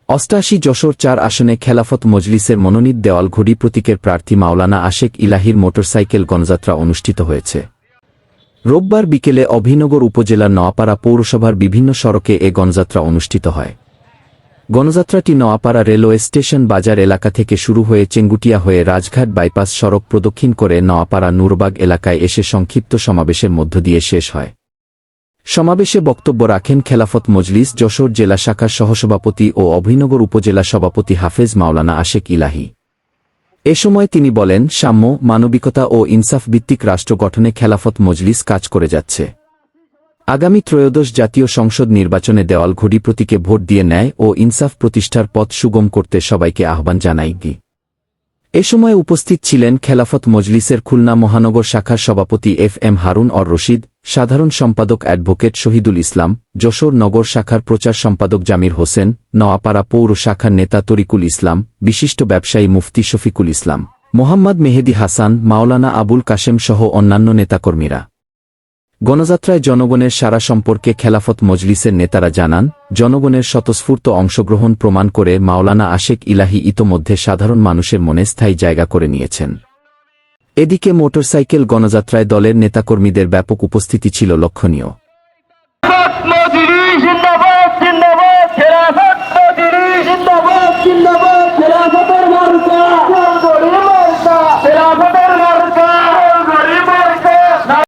৮৮ যশোর ৪ আসনে খেলাফত মজলিসের মনোনীত দেওয়াল ঘড়ি প্রতীকের প্রার্থী মাওলানা আশেক ইলাহীর মোটরসাইকেল গণযাত্রা অনুষ্ঠিত হয়েছে। রোববার বিকেলে অভয়নগর উপজেলার নোয়াপাড়া পৌরসভার বিভিন্ন সড়কে এ গণযাত্রা অনুষ্ঠিত হয়। গণযাত্রাটি নোয়াপাড়া রেলওয়ে স্টেশন বাজার এলাকা থেকে শুরু হয়ে চেঙ্গুটিয়া হয়ে রাজঘাট বাইপাস সড়ক প্রদক্ষিণ করে নোয়াপাড়া নূরবাগ এলাকায় এসে সংক্ষিপ্ত সমাবেশের মধ্য দিয়ে শেষ হয়। সমাবেশে বক্তব্য রাখেন খেলাফত মজলিস যশোর জেলা শাখার সহসভাপতি ও অভয়নগর উপজেলা সভাপতি হাফেজ মাওলানা আশেক ইলাহী। এ সময় তিনি বলেন, সাম্য, মানবিকতা ও ইনসাফ ভিত্তিক রাষ্ট্র গঠনে খেলাফত মজলিস কাজ করে যাচ্ছে। আগামী ত্রয়োদশ জাতীয় সংসদ নির্বাচনে দেওয়াল ঘড়ি প্রতীকে ভোট দিয়ে ন্যায় ও ইনসাফ প্রতিষ্ঠার পথ সুগম করতে সবাইকে আহ্বান জানাই। এ সময় উপস্থিত ছিলেন খেলাফত মজলিসের খুলনা মহানগর শাখার সভাপতি FM হারুন অর রশিদ, সাধারণ সম্পাদক অ্যাডভোকেট শহীদুল ইসলাম, যশোর নগর শাখার প্রচার সম্পাদক জামির হোসেন, নোয়াপাড়া পৌর শাখার নেতা তরিকুল ইসলাম, বিশিষ্ট ব্যবসায়ী মুফতি শফিকুল ইসলাম, মোহাম্মদ মেহেদী হাসান, মাওলানা আবুল কাশেম সহ অন্যান্য নেতাকর্মীরা। গণযাত্রায় জনগণের সাড়া সম্পর্কে খেলাফত মজলিসের নেতারা জানান, জনগণের স্বতঃস্ফূর্ত অংশগ্রহণ প্রমাণ করে মাওলানা আশেক ইলাহী ইতোমধ্যে সাধারণ মানুষের মনে স্থায়ী জায়গা করে নিয়েছেন। এদিকে মোটরসাইকেল গণযাত্রায় দলের নেতাকর্মীদের ব্যাপক উপস্থিতি ছিল লক্ষণীয়।